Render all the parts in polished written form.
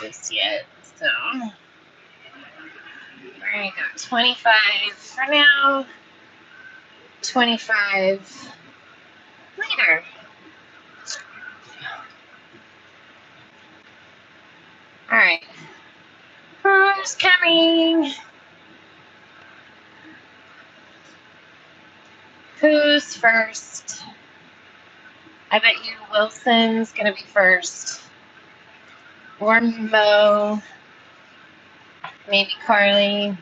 just yet. So I got 25 for now, 25 later. All right. Who's coming? Who's first? I bet you Wilson's going to be first. Or Mo. Maybe Carly.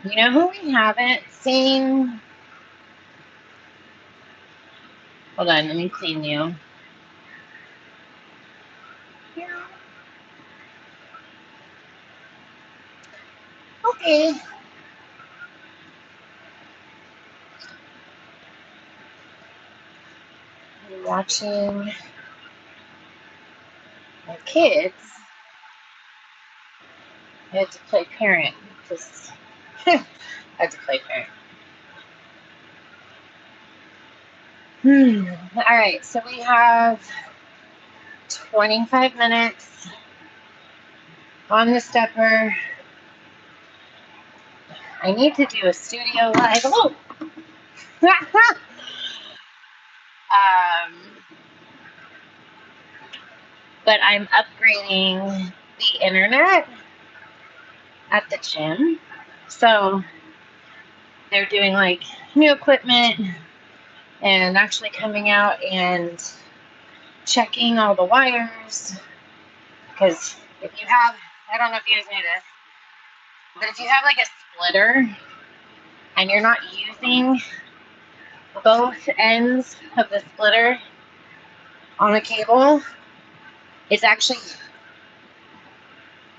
You know who we haven't seen? Hold on, let me clean you. Okay. I'm watching my kids. I had to play parent. Just I had to play parent. All right, so we have 25 minutes on the stepper. I need to do a studio live. Oh! But I'm upgrading the internet at the gym. So they're doing like new equipment and actually coming out and checking all the wires. Because if you have, I don't know if you guys know this, but if you have like a splitter and you're not using both ends of the splitter on the cable, it's actually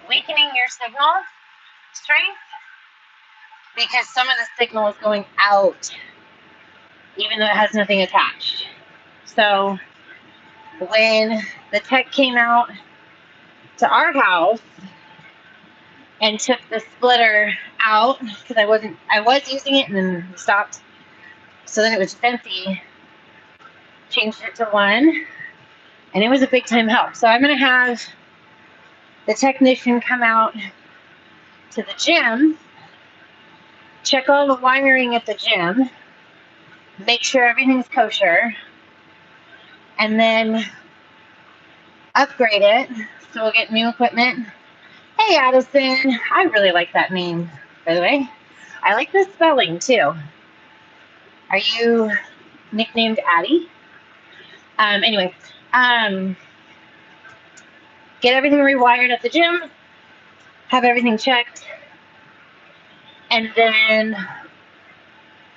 weakening your signal strength because some of the signal is going out even though it has nothing attached. So when the tech came out to our house and took the splitter out, because I was using it and then stopped, so then it was empty, changed it to one, and it was a big time help. So I'm going to have the technician come out to the gym, check all the wiring at the gym, make sure everything's kosher, and then upgrade it. So we'll get new equipment. Hey, Addison. I really like that name, by the way. I like the spelling, too. Are you nicknamed Addie? Anyway, get everything rewired at the gym, have everything checked, and then,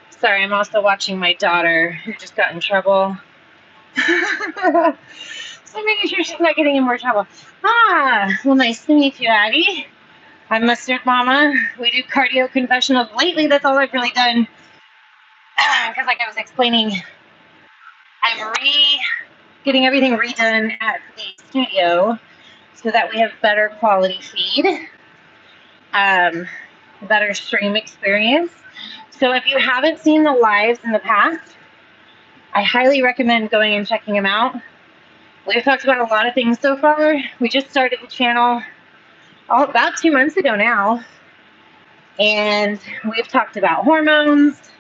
sorry, I'm also watching my daughter who just got in trouble. So making sure she's not getting in more trouble. Well, nice to meet you, Addie. I'm Mustard Mama. We do cardio confessionals. Lately, that's all I've really done. Because like I was explaining, I'm getting everything redone at the studio so that we have better quality feed, better stream experience. So if you haven't seen the lives in the past, I highly recommend going and checking them out. We've talked about a lot of things so far. We just started the channel about 2 months ago now, and we've talked about hormones,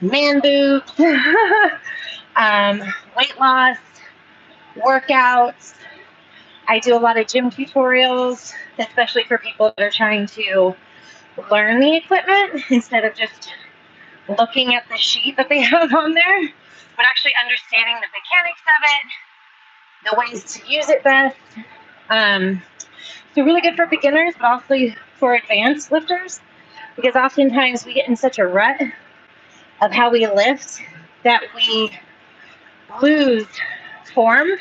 man boobs, weight loss, workouts. I do a lot of gym tutorials, especially for people that are trying to learn the equipment instead of just looking at the sheet that they have on there, but actually understanding the mechanics of it, the ways to use it best. So really good for beginners, but also for advanced lifters, because oftentimes we get in such a rut of how we lift that we lose form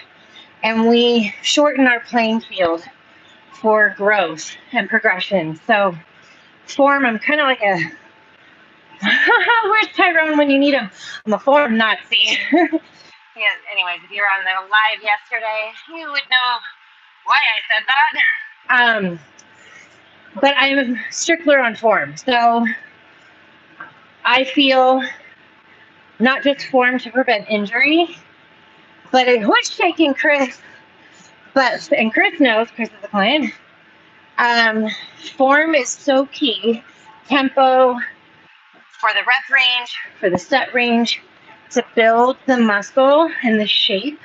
and we shorten our playing field for growth and progression. So form, I'm kind of like a, where's Tyrone when you need him? I'm a form Nazi. Yeah, anyways, if you're on the live yesterday, you would know why I said that. But I'm a stickler on form. So I feel not just form to prevent injury, but what's shaking, Chris? But, and Chris knows, Chris is a client, form is so key. Tempo for the rep range, for the set range, to build the muscle and the shape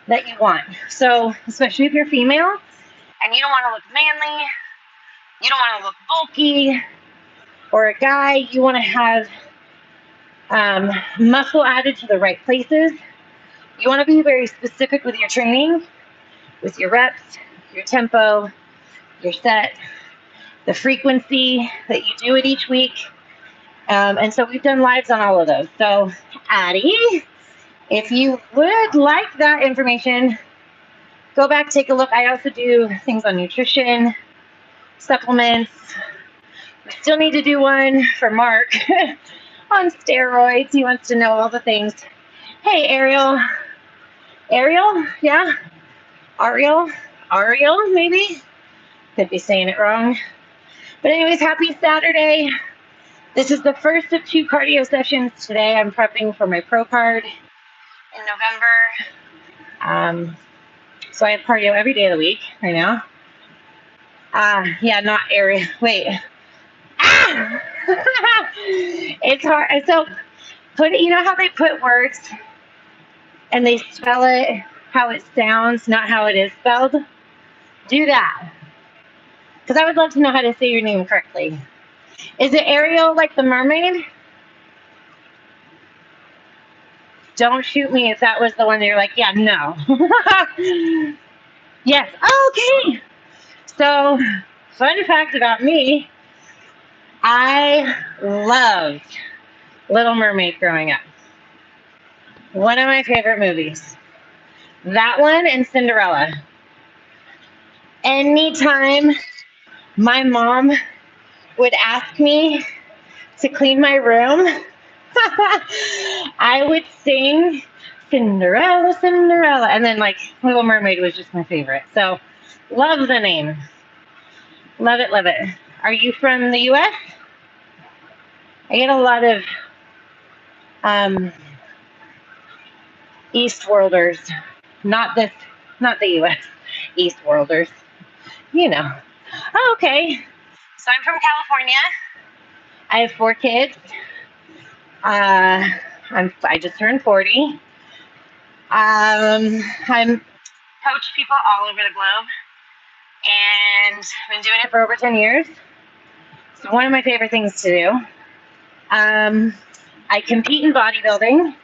that you want. So, especially if you're female and you don't want to look manly, you don't want to look bulky, or a guy, you want to have muscle added to the right places. You want to be very specific with your training, with your reps, your tempo, your set, the frequency that you do it each week. And so we've done lives on all of those. So, Addie, if you would like that information, go back, take a look. I also do things on nutrition, supplements. We still need to do one for Mark on steroids. He wants to know all the things. Hey, Ariel. Ariel? Yeah? Ariel, maybe? Could be saying it wrong. But anyways, happy Saturday. This is the first of 2 cardio sessions today. I'm prepping for my pro card in November. So I have cardio every day of the week right now. Yeah, not area. Wait. It's hard. So put it, you know how they put words and they spell it how it sounds, not how it is spelled? Do that. Because I would love to know how to say your name correctly. Is it Ariel like the mermaid? Don't shoot me if that was the one that you're like, yeah, no. Yes. Okay. So, fun fact about me, I loved Little Mermaid growing up. One of my favorite movies. That one and Cinderella. Anytime my mom would ask me to clean my room, I would sing Cinderella, Cinderella. And then, like, Little Mermaid was just my favorite. So, love the name. Love it, love it. Are you from the U.S.? I get a lot of East Worlders. Not the U.S. East Worlders. You know. Oh, okay. So I'm from California. I have 4 kids. I just turned 40. I'm coach people all over the globe, and been doing it for over 10 years. It's one of my favorite things to do. I compete in bodybuilding,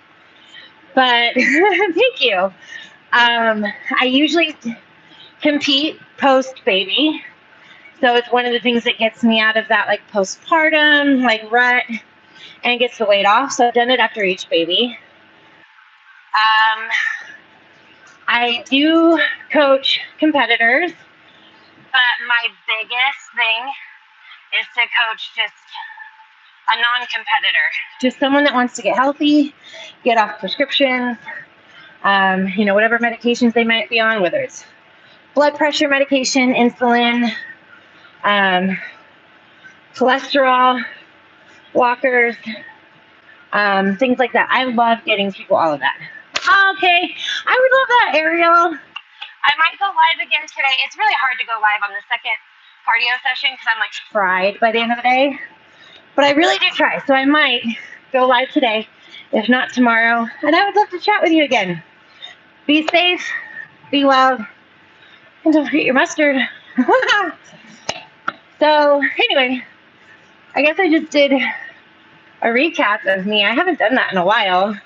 but thank you. I usually compete post-baby, so it's one of the things that gets me out of that like postpartum like rut and gets the weight off. So I've done it after each baby. I do coach competitors, but my biggest thing is to coach just a non-competitor, just someone that wants to get healthy, get off prescriptions, whatever medications they might be on, whether it's blood pressure medication, insulin, cholesterol, walkers, things like that. I love getting people all of that. Okay, I would love that, Ariel. I might go live again today. It's really hard to go live on the second cardio session because I'm like fried by the end of the day. But I really do try, so I might go live today, if not tomorrow. And I would love to chat with you again. Be safe, be well, and don't forget your mustard. So anyway, I guess I just did a recap of me. I haven't done that in a while.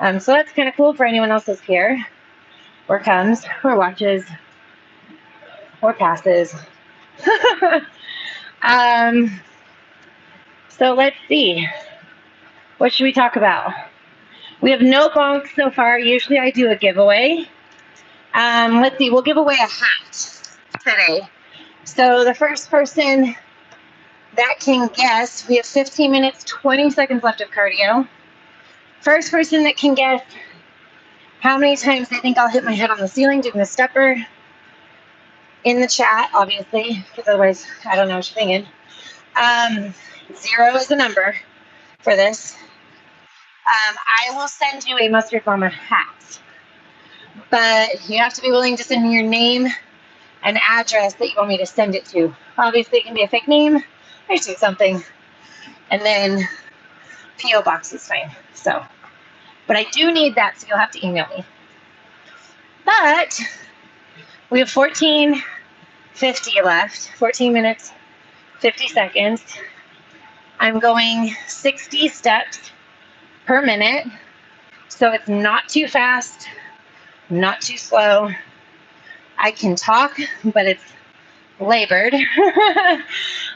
So that's kind of cool for anyone else who's here, or comes, or watches, or passes. So let's see. What should we talk about? We have no bonks so far. Usually I do a giveaway. Let's see. We'll give away a hat today. So the first person that can guess, we have 15 minutes, 20 seconds left of cardio. First person that can guess how many times they think I'll hit my head on the ceiling doing the stepper in the chat, obviously, because otherwise I don't know what you're thinking. 0 is the number for this. I will send you a Mustard Mama hat. but you have to be willing to send me your name and address that you want me to send it to. Obviously, it can be a fake name. I just do something. And then P.O. box is fine. So, but I do need that, so you'll have to email me. But we have 14:50 left, 14 minutes, 50 seconds. I'm going 60 steps per minute. So it's not too fast, not too slow. I can talk, but it's labored.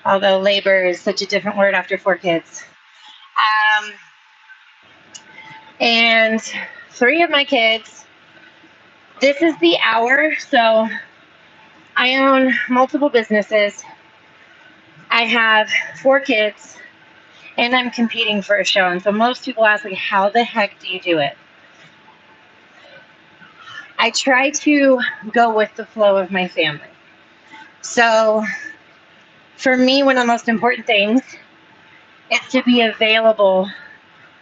Although labor is such a different word after 4 kids. And 3 of my kids, this is the hour. So I own multiple businesses. I have 4 kids, and I'm competing for a show. And so most people ask, like, how the heck do you do it? I try to go with the flow of my family. So for me, one of the most important things is to be available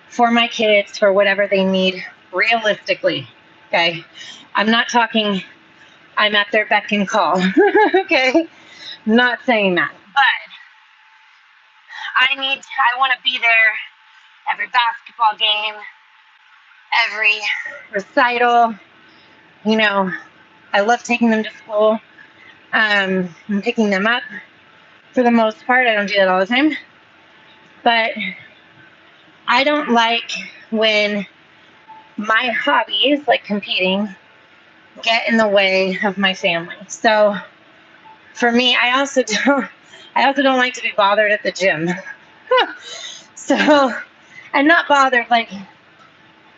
for my kids for whatever they need realistically. Okay. I'm not talking I'm at their beck and call. Okay. I'm not saying that. But I want to be there every basketball game, every recital. You know, I love taking them to school. I'm picking them up for the most part. I don't do that all the time. But I don't like when my hobbies, like competing, get in the way of my family. So for me, I also don't like to be bothered at the gym. So, and not bothered, like,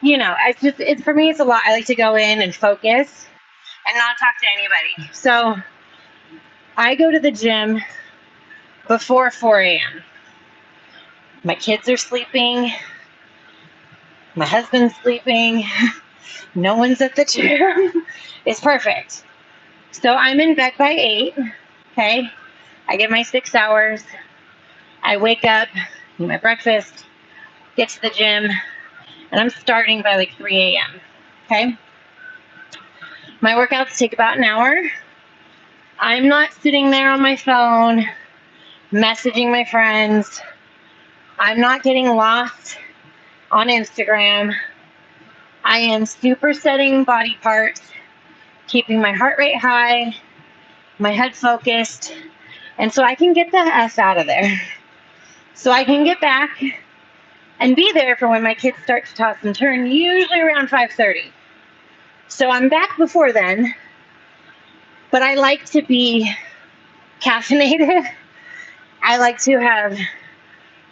you know, it's for me, it's a lot. I like to go in and focus and not talk to anybody. So I go to the gym before 4 a.m. My kids are sleeping. My husband's sleeping. No one's at the gym. It's perfect. So I'm in bed by 8. Okay. I get my 6 hours. I wake up, eat my breakfast, get to the gym, and I'm starting by like 3 a.m. Okay. My workouts take about an hour. I'm not sitting there on my phone, messaging my friends. I'm not getting lost on Instagram. I am supersetting body parts, keeping my heart rate high, my head focused, and so I can get the F out of there. So I can get back and be there for when my kids start to toss and turn, usually around 5:30. So I'm back before then, but I like to be caffeinated. I like to have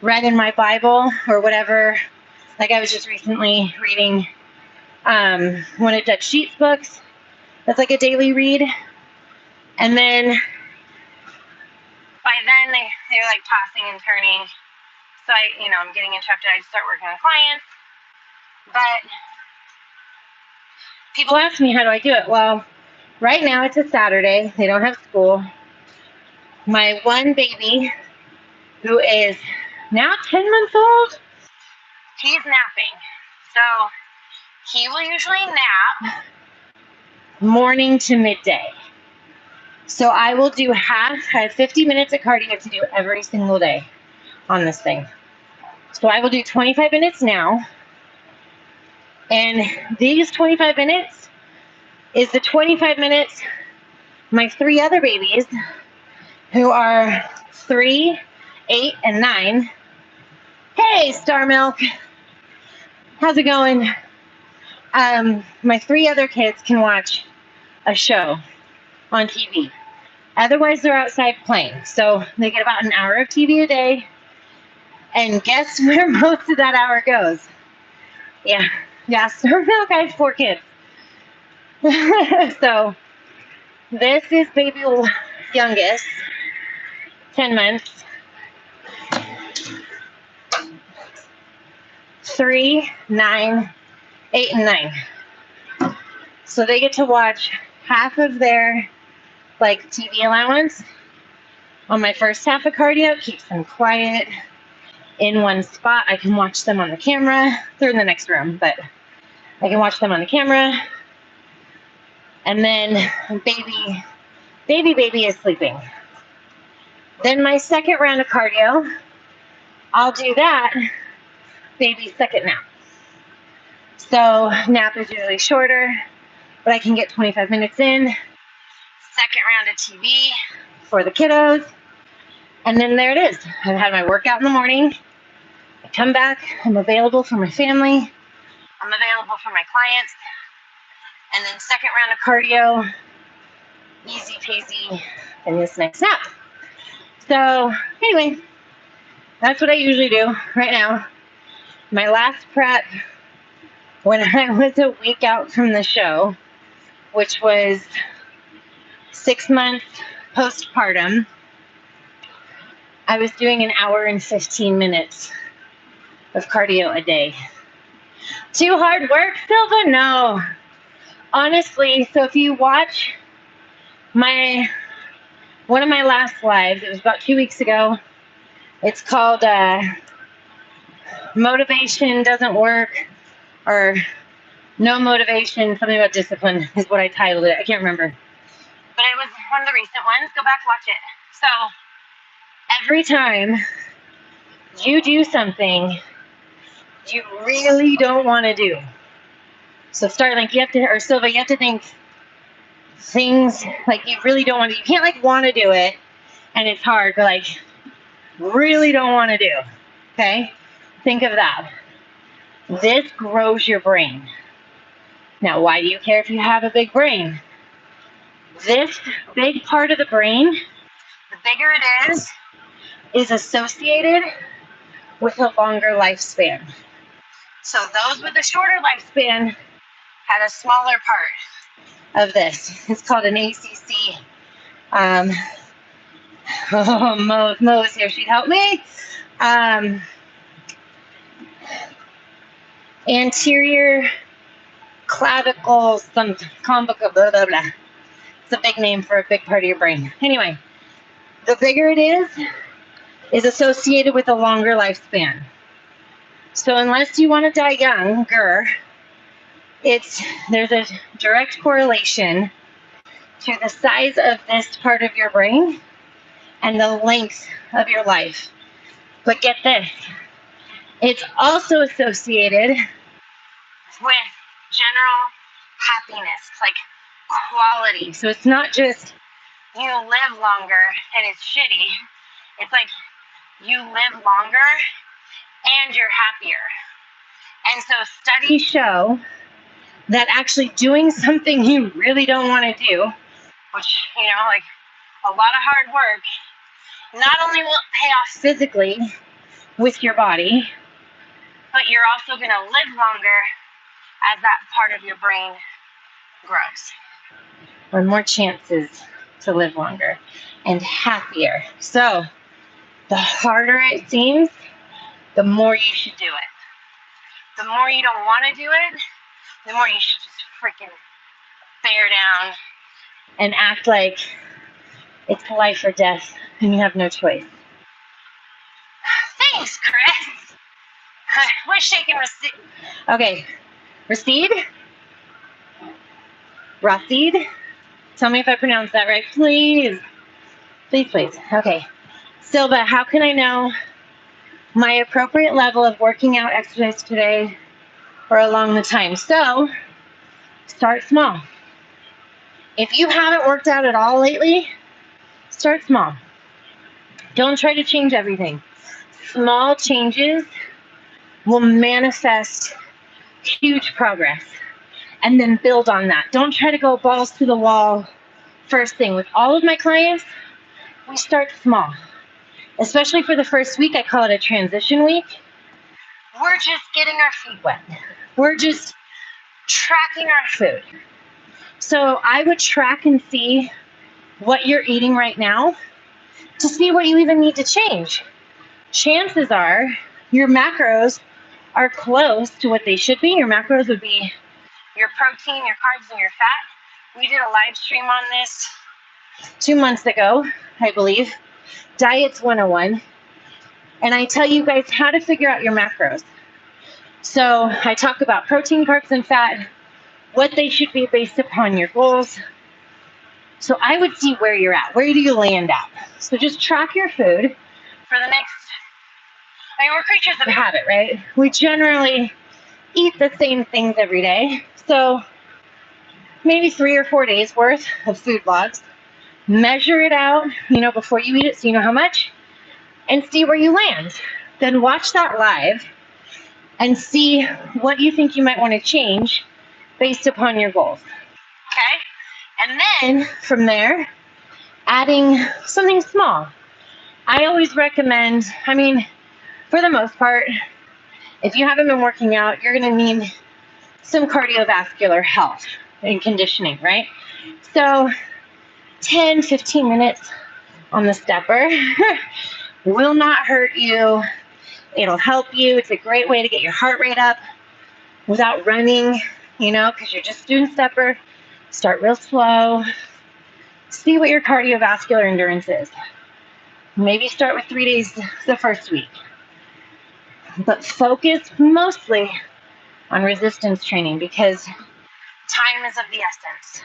read in my Bible or whatever. Like I was just recently reading one of Dutch Sheets books. That's like a daily read. And then by then they're like tossing and turning. So I'm getting interrupted. I start working on clients. But people ask me, how do I do it? Well, right now it's a Saturday. They don't have school. My one baby, who is now 10 months old, he's napping. So he will usually nap morning to midday. So I will do I have 50 minutes of cardio to do every single day on this thing. So I will do 25 minutes now. And these 25 minutes is the 25 minutes my 3 other babies, who are 3, 8, and 9. Hey, Star Milk. How's it going? My 3 other kids can watch a show on TV. Otherwise, they're outside playing. So they get about an hour of TV a day. And guess where most of that hour goes? Yeah, Star Milk. I have 4 kids. So this is baby youngest, 10 months. 3, 9, 8, and 9. So they get to watch half of their TV allowance on my first half of cardio. Keeps them quiet in one spot. I can watch them on the camera. They're in the next room, but I can watch them on the camera. And then baby is sleeping. Then my second round of cardio, I'll do that, baby's second nap. So nap is usually shorter, but I can get 25 minutes in. Second round of TV for the kiddos. And then there it is. I've had my workout in the morning. I come back, I'm available for my family. I'm available for my clients. And then second round of cardio, easy peasy, and this next nap. So anyway, that's what I usually do right now. My last prep, when I was a week out from the show, which was 6 months postpartum, I was doing an hour and 15 minutes of cardio a day. Too hard work, Silva? No. Honestly, so if you watch one of my last lives, it was about 2 weeks ago. It's called Motivation Doesn't Work, or No Motivation, something about discipline is what I titled it. I can't remember. But it was one of the recent ones. Go back, watch it. So every time you do something you really don't want to do. So Starlink, or Silva, you have to think things like you really don't want to. You can't like want to do it, and it's hard, but like really don't want to do. Okay? Think of that. This grows your brain. Now, why do you care if you have a big brain? This big part of the brain, the bigger it is associated with a longer lifespan. So those with a shorter lifespan had a smaller part of this. It's called an ACC. Mo's here, she'd help me. Anterior clavicle, some convoca, blah, blah, blah. It's a big name for a big part of your brain. Anyway, the bigger it is associated with a longer lifespan. So unless you want to die younger, there's a direct correlation to the size of this part of your brain and the length of your life. But get this, it's also associated with general happiness, like quality. So it's not just you live longer and it's shitty. It's like you live longer and you're happier. And so studies show that actually doing something you really don't want to do, which, like a lot of hard work, not only will it pay off physically with your body, but you're also going to live longer as that part of your brain grows. Or more chances to live longer and happier. So the harder it seems, the more you should do it. The more you don't want to do it, the more you should just freaking bear down and act like it's life or death and you have no choice. Thanks, Chris. We're shaking recede. Okay, recede. Racide. Tell me if I pronounced that right, please. Please, please. Okay. Silva, how can I know my appropriate level of working out exercise today or along the time? So, start small. If you haven't worked out at all lately, start small. Don't try to change everything. Small changes will manifest huge progress and then build on that. Don't try to go balls to the wall first thing. With all of my clients, we start small. Especially for the first week, I call it a transition week. We're just getting our feet wet. We're just tracking our food. So I would track and see what you're eating right now to see what you even need to change. Chances are your macros are close to what they should be. Your macros would be your protein, your carbs, and your fat. We did a live stream on this 2 months ago, I believe. Diets 101. And I tell you guys how to figure out your macros. So I talk about protein, carbs, and fat what they should be based upon your goals. So I would see where you're at. Where do you land at? So just track your food for the next, we're creatures of habit, right? We generally eat the same things every day. So maybe 3 or 4 days worth of food logs. Measure it out, before you eat it so you know how much, and see where you land. Then watch that live and see what you think you might want to change based upon your goals. Okay? And then from there, adding something small. I always recommend, for the most part, if you haven't been working out, you're going to need some cardiovascular health and conditioning, right? So 10, 15 minutes on the stepper will not hurt you. It'll help you. It's a great way to get your heart rate up without running, because you're just doing stepper. Start real slow. See what your cardiovascular endurance is. Maybe start with 3 days the first week. But focus mostly on resistance training because time is of the essence.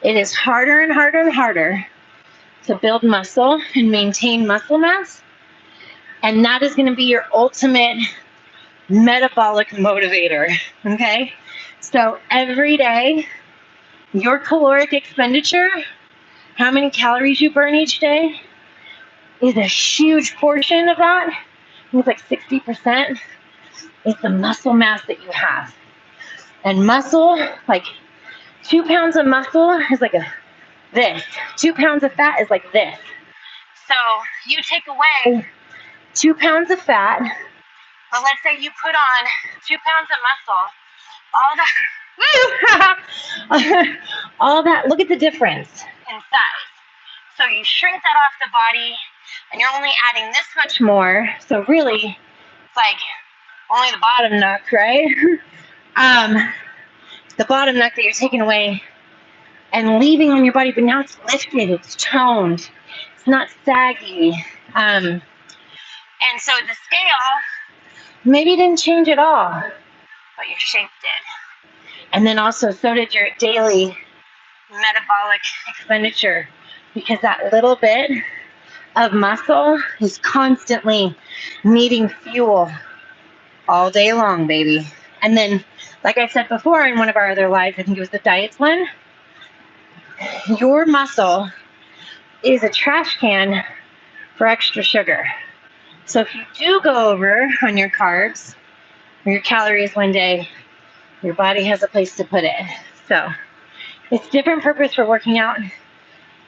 It is harder and harder and harder to build muscle and maintain muscle mass. And that is going to be your ultimate metabolic motivator, okay? So every day, your caloric expenditure, how many calories you burn each day, is a huge portion of that. It's like 60% is the muscle mass that you have. And muscle, like 2 pounds of muscle is like this. 2 pounds of fat is like this. So you take away 2 pounds of fat, but let's say you put on 2 pounds of muscle, all that, look at the difference in size. So you shrink that off the body, and you're only adding this much more. So really, it's like only the bottom neck, right? The bottom neck that you're taking away and leaving on your body, but now it's lifted, it's toned, it's not saggy. And so the scale maybe didn't change at all, but your shape did. And then also, so did your daily metabolic expenditure, because that little bit of muscle is constantly needing fuel all day long, baby. And then, like I said before in one of our other lives, I think it was the diets one, your muscle is a trash can for extra sugar. So if you do go over on your carbs or your calories one day, your body has a place to put it. So it's different purpose for working out.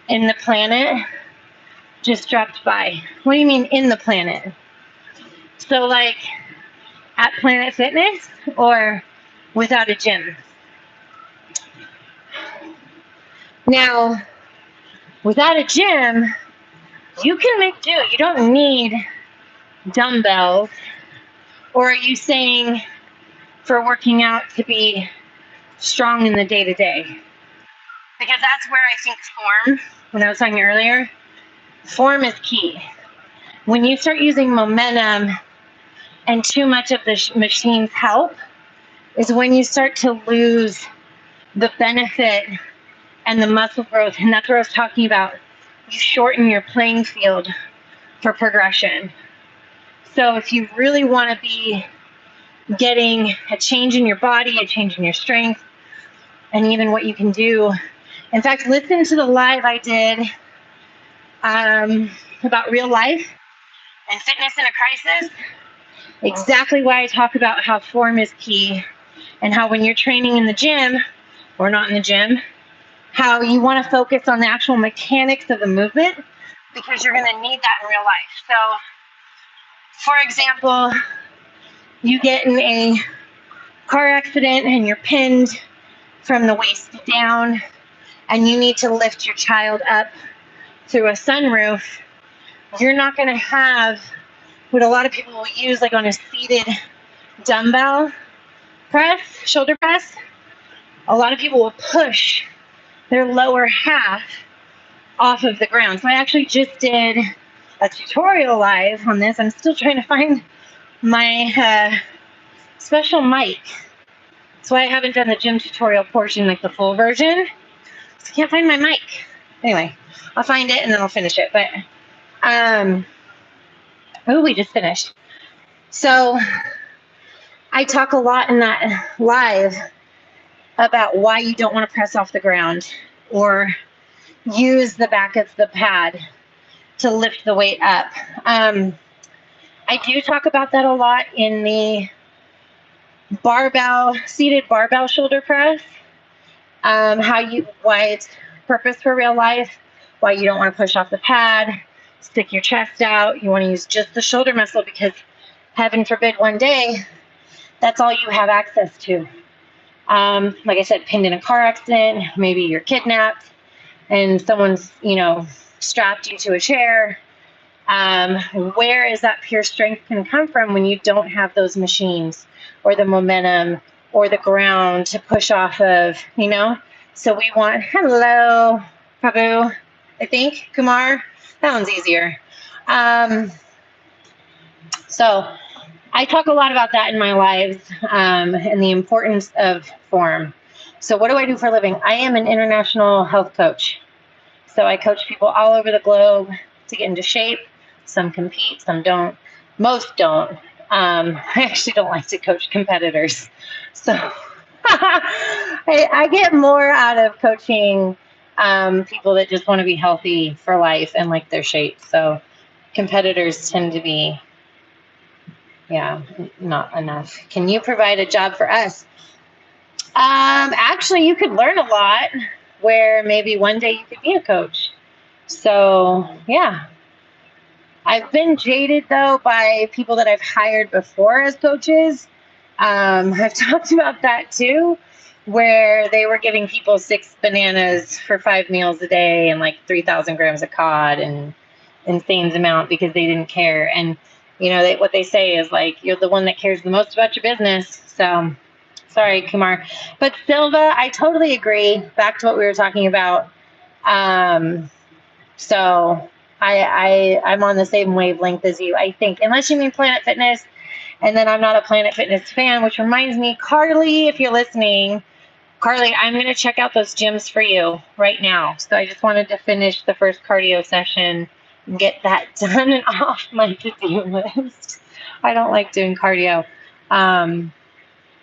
In the planet just dropped by. What do you mean in the planet? So like at Planet Fitness or without a gym? Now, without a gym, you can make do. You don't need dumbbells. Or are you saying for working out to be strong in the day-to-day? Because that's where I think form, when I was talking earlier, form is key. When you start using momentum and too much of the machine's help is when you start to lose the benefit and the muscle growth. And that's what I was talking about. You shorten your playing field for progression. So if you really want to be getting a change in your body, a change in your strength, and even what you can do. In fact, listen to the live I did about real life and fitness in a crisis. Exactly why I talk about how form is key and how when you're training in the gym or not in the gym, how you want to focus on the actual mechanics of the movement because you're going to need that in real life. So, for example, you get in a car accident and you're pinned from the waist down and you need to lift your child up through a sunroof. You're not going to have what a lot of people will use like on a seated dumbbell press, shoulder press. A lot of people will push their lower half off of the ground. So I actually just did a tutorial live on this. I'm still trying to find my special mic That's why I haven't done the gym tutorial portion, like the full version. I can't find my mic. Anyway, I'll find it and then I'll finish it. But, we just finished. So I talk a lot in that live about why you don't want to press off the ground or use the back of the pad to lift the weight up. I do talk about that a lot in the seated barbell shoulder press. Why it's purpose for real life, why you don't want to push off the pad, stick your chest out. You want to use just the shoulder muscle because heaven forbid one day that's all you have access to. Like I said, pinned in a car accident, maybe you're kidnapped and someone's, strapped you to a chair. Where is that pure strength can come from when you don't have those machines or the momentum or the ground to push off of, So we want, hello, Prabhu, I think, Kumar. That one's easier. So I talk a lot about that in my lives and the importance of form. So what do I do for a living? I am an international health coach. So I coach people all over the globe to get into shape. Some compete, some don't. Most don't. I actually don't like to coach competitors. So I get more out of coaching people that just want to be healthy for life and like their shape. So competitors tend to be, not enough. Can you provide a job for us? Actually, you could learn a lot where maybe one day you could be a coach. So, yeah. I've been jaded, though, by people that I've hired before as coaches. I've talked about that, too, where they were giving people 6 bananas for 5 meals a day and like 3,000 grams of cod and insane amount because they didn't care. And, what they say is like, you're the one that cares the most about your business. So, sorry, Kumar. But Silva, I totally agree. Back to what we were talking about. So I'm on the same wavelength as you, I think, unless you mean Planet Fitness. And then I'm not a Planet Fitness fan, which reminds me, Carly, if you're listening, Carly, I'm going to check out those gyms for you right now. So I just wanted to finish the first cardio session and get that done and off my to-do list. I don't like doing cardio.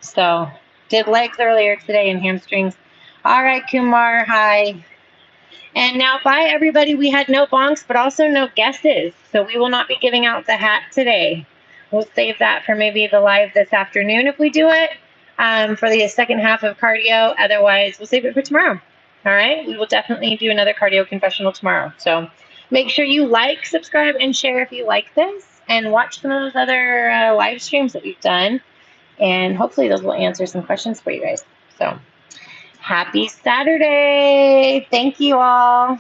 So did legs earlier today and hamstrings. All right, Kumar, hi. And now, bye, everybody. We had no bonks, but also no guesses. So we will not be giving out the hat today. We'll save that for maybe the live this afternoon if we do it for the second half of cardio. Otherwise, we'll save it for tomorrow. All right. We will definitely do another cardio confessional tomorrow. So make sure you like, subscribe, and share if you like this. And watch some of those other live streams that we've done. And hopefully those will answer some questions for you guys. So happy Saturday. Thank you all.